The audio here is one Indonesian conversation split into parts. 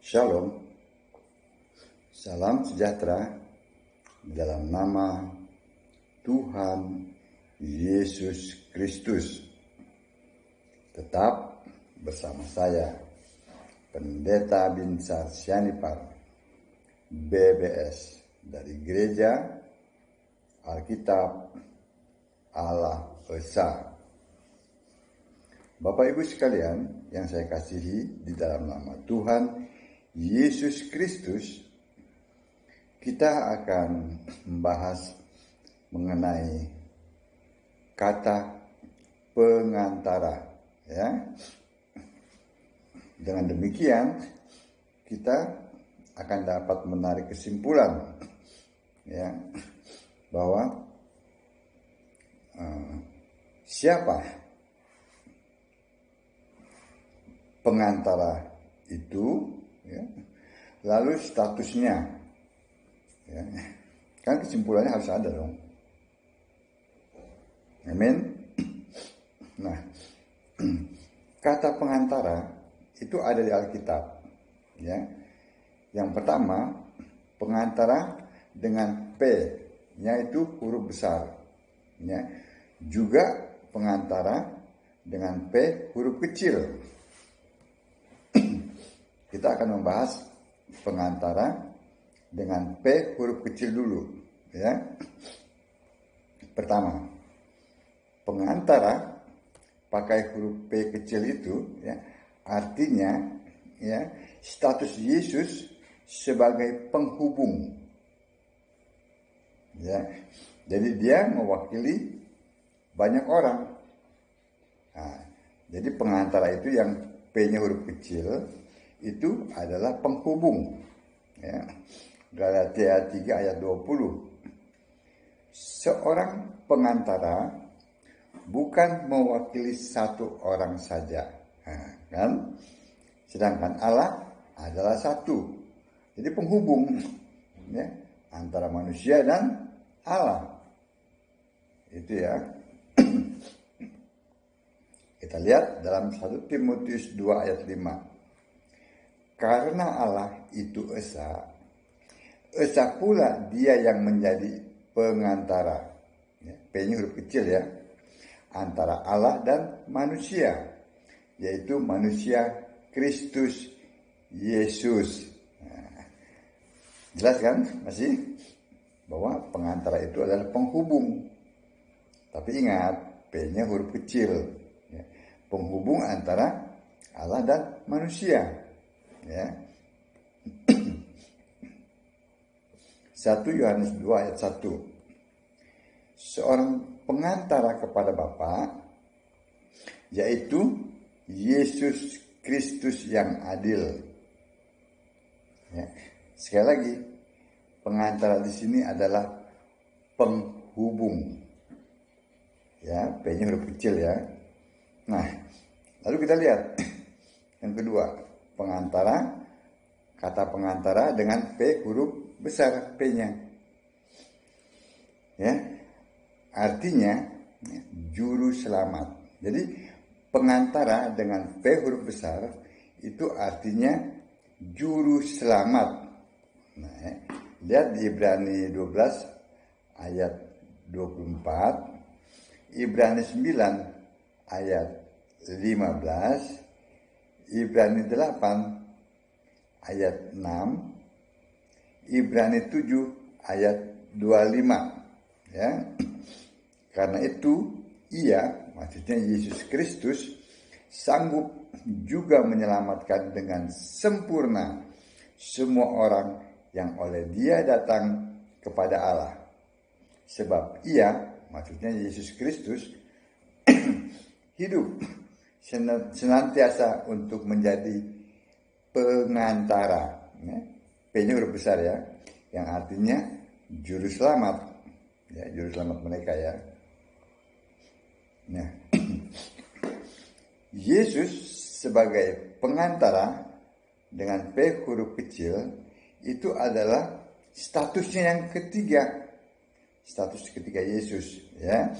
Shalom, salam sejahtera dalam nama Tuhan Yesus Kristus. Tetap bersama saya, Pendeta Binsar Sianipar, BBS dari Gereja Alkitab Allah Esa. Bapak Ibu sekalian yang saya kasihi di dalam nama Tuhan Yesus Kristus, kita akan membahas mengenai kata pengantara, ya. Dengan demikian kita akan dapat menarik kesimpulan, ya, bahwa siapa pengantara itu, ya, lalu statusnya, ya, kan kesimpulannya harus ada dong. Amin. Nah, kata pengantara itu ada di Alkitab, ya. Yang pertama, pengantara dengan P, yaitu huruf besar, ya. Juga pengantara dengan P huruf kecil. Kita akan membahas pengantara dengan P huruf kecil dulu, ya. Pertama, pengantara pakai huruf P kecil itu, ya, artinya, ya, status Yesus sebagai penghubung, ya. Jadi dia mewakili banyak orang. Nah, jadi pengantara itu yang P-nya huruf kecil itu adalah penghubung, ya. Galatia 3 ayat 20. Seorang pengantara bukan mewakili satu orang saja, nah, kan? Sedangkan Allah adalah satu. Jadi penghubung, ya, antara manusia dan Allah. Itu, ya. Kita lihat dalam 1 Timotius 2 ayat 5. Karena Allah itu Esa pula dia yang menjadi pengantara, ya, P-nya huruf kecil, ya, antara Allah dan manusia, yaitu manusia Kristus Yesus. Nah, jelas kan masih bahwa pengantara itu adalah penghubung. Tapi ingat, P-nya huruf kecil, ya, penghubung antara Allah dan manusia, ya. 1 Yohanes 2 ayat 1. Seorang pengantara kepada Bapa, yaitu Yesus Kristus yang adil. Ya. Sekali lagi, pengantara di sini adalah penghubung, ya, P-nya huruf kecil, ya. Nah, lalu kita lihat yang kedua, pengantara, kata pengantara dengan P huruf besar, P-nya, ya, artinya, ya, juru selamat. Jadi pengantara dengan P huruf besar itu artinya juru selamat. Nah, ya, lihat di Ibrani 12 ayat 24, Ibrani 9 ayat 15, Ibrani 8 ayat 6, Ibrani 7 ayat 25, ya. Karena itu ia, maksudnya Yesus Kristus, sanggup juga menyelamatkan dengan sempurna semua orang yang oleh dia datang kepada Allah. Sebab ia, maksudnya Yesus Kristus, hidup senantiasa untuk menjadi pengantara, ya. P-nya huruf besar, ya, yang artinya juru selamat, ya, juru selamat mereka, ya. Nah, Yesus sebagai pengantara dengan P huruf kecil itu adalah statusnya yang ketiga, status ketiga Yesus, ya.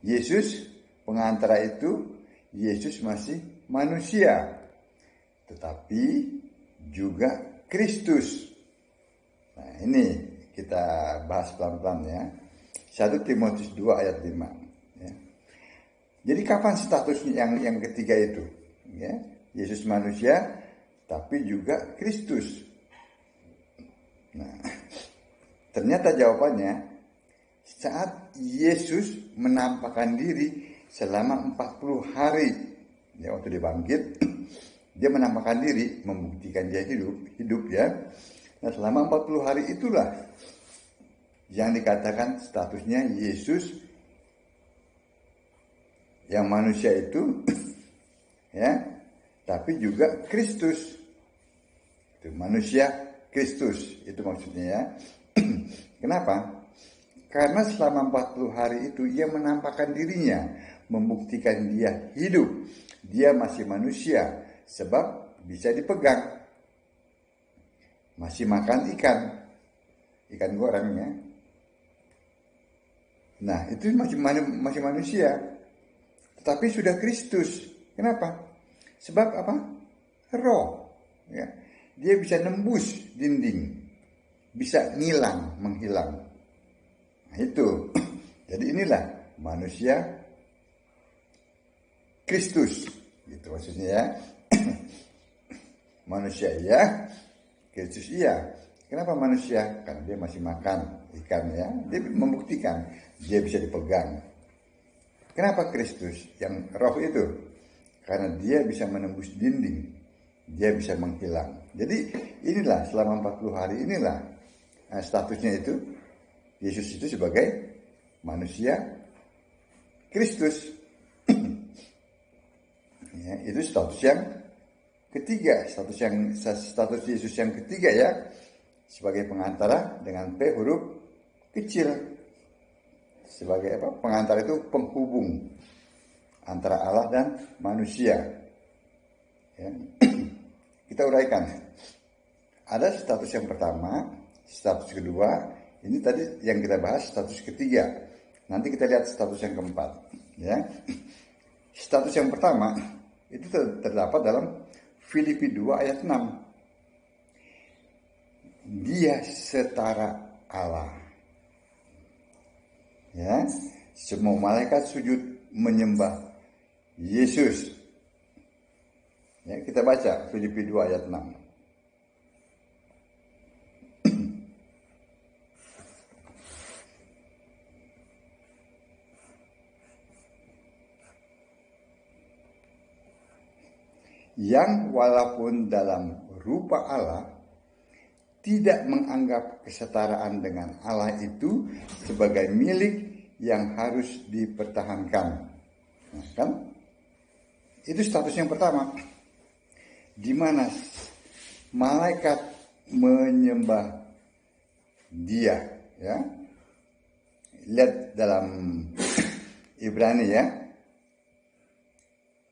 Yesus pengantara itu, Yesus masih manusia. tetapi juga Kristus. Nah, ini kita bahas pelan-pelan ya. 1 Timotius 2 ayat 5. Ya. Jadi kapan statusnya yang ketiga itu? Ya, Yesus manusia, tapi juga Kristus. Nah, ternyata jawabannya saat Yesus menampakkan diri selama 40 hari. Ya, waktu dia bangkit, dia menampakkan diri, membuktikan dia hidup ya. Nah, selama 40 hari itulah yang dikatakan statusnya Yesus yang manusia itu ya, tapi juga Kristus. Itu manusia Kristus, itu maksudnya ya. Kenapa? Karena selama 40 hari itu ia menampakkan dirinya, membuktikan dia hidup. Dia masih manusia, sebab bisa dipegang. Masih makan ikan goreng ya. Nah, itu masih manusia. Tetapi sudah Kristus. Kenapa? Sebab apa? Roh. Ya. Dia bisa nembus dinding. Bisa menghilang. Nah, itu. Jadi inilah manusia Kristus. Gitu maksudnya ya. Manusia iya, Kristus iya. Kenapa manusia? Karena dia masih makan ikan ya. Dia membuktikan dia bisa dipegang. Kenapa Kristus? Yang roh itu? Karena dia bisa menembus dinding. Dia bisa menghilang. Jadi inilah selama 40 hari inilah statusnya itu. Yesus itu sebagai manusia Kristus. Ya, itu status yang ketiga. Status Yesus yang ketiga ya. Sebagai pengantara dengan P huruf kecil. Sebagai apa? Pengantara itu penghubung antara Allah dan manusia. Ya. Kita uraikan. Ada status yang pertama, status kedua. Ini tadi yang kita bahas status ketiga. Nanti kita lihat status yang keempat. Ya. Status yang pertama itu terdapat dalam Filipi 2 ayat 6. Dia setara Allah. Ya, semua malaikat sujud menyembah Yesus. Ya, kita baca Filipi 2 ayat 6. Yang walaupun dalam rupa Allah tidak menganggap kesetaraan dengan Allah itu sebagai milik yang harus dipertahankan. Nah, kan? Itu status yang pertama. Di mana malaikat menyembah dia, ya. Lihat dalam Ibrani ya.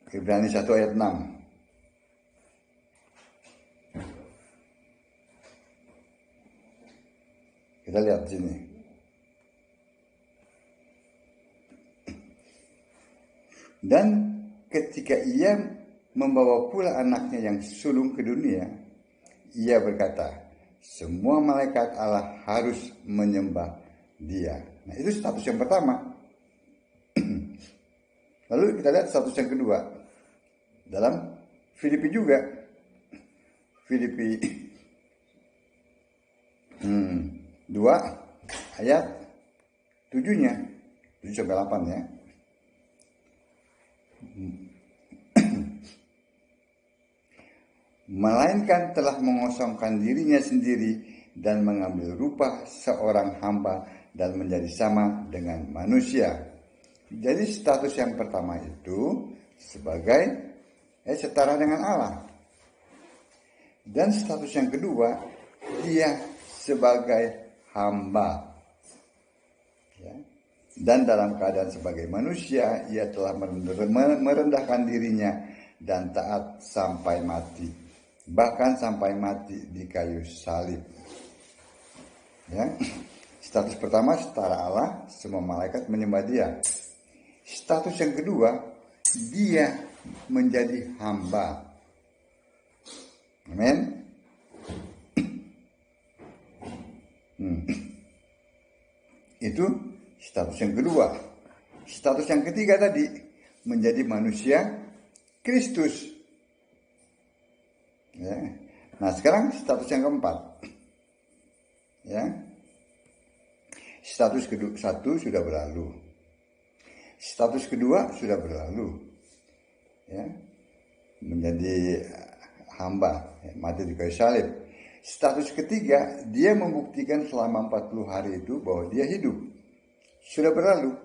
Ibrani 1 ayat 6. Kita lihat sini. Dan ketika ia membawa pula anaknya yang sulung ke dunia, ia berkata, semua malaikat Allah harus menyembah dia. Nah, itu status yang pertama. Lalu kita lihat status yang kedua. Dalam Filipi juga. Filipi 2 ayat 7-nya. 7-8 ya. Melainkan telah mengosongkan dirinya sendiri dan mengambil rupa seorang hamba dan menjadi sama dengan manusia. Jadi status yang pertama itu sebagai setara dengan Allah. Dan status yang kedua, dia sebagai hamba. Ya. Dan dalam keadaan sebagai manusia, ia telah merendahkan dirinya dan taat sampai mati. Bahkan sampai mati di kayu salib. Ya. Status pertama setara Allah, semua malaikat menyembah dia. Status yang kedua, dia menjadi hamba. Amin. Itu status yang kedua. Status yang ketiga tadi, menjadi manusia Kristus. Ya. Nah sekarang status yang keempat. Ya. Status kedua satu sudah berlalu. Status kedua sudah berlalu. Ya. Menjadi hamba, mati di kayu salib. Status ketiga, dia membuktikan selama 40 hari itu bahwa dia hidup. Sudah berlalu.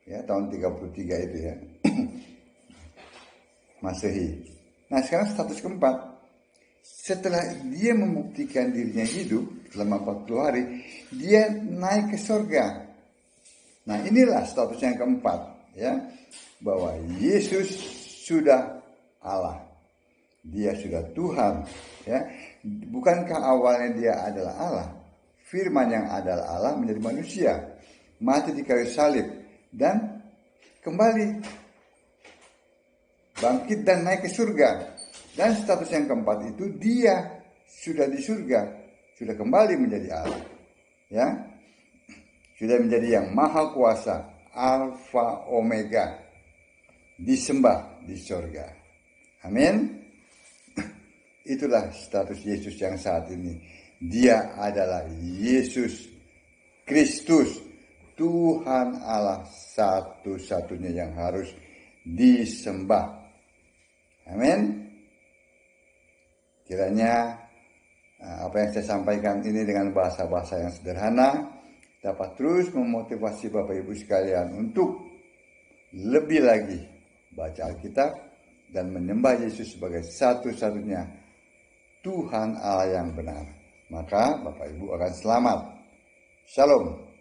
Ya, tahun 33 itu ya. Masehi. Nah, sekarang status keempat. Setelah dia membuktikan dirinya hidup selama 40 hari, dia naik ke surga. Nah, inilah status yang keempat, ya. Bahwa Yesus sudah Allah. Dia sudah Tuhan, ya. Bukankah awalnya dia adalah Allah? Firman yang adalah Allah menjadi manusia, mati di kayu salib dan kembali bangkit dan naik ke surga. Dan status yang keempat itu dia sudah di surga, sudah kembali menjadi Allah, ya. Sudah menjadi yang maha kuasa, Alfa Omega, disembah di surga. Amin. Itulah status Yesus yang saat ini. Dia adalah Yesus Kristus, Tuhan Allah satu-satunya yang harus disembah. Amin. Kiranya apa yang saya sampaikan ini dengan bahasa-bahasa yang sederhana dapat terus memotivasi Bapak Ibu sekalian untuk lebih lagi baca Alkitab dan menyembah Yesus sebagai satu-satunya Tuhan Allah yang benar. Maka Bapak Ibu akan selamat. Shalom.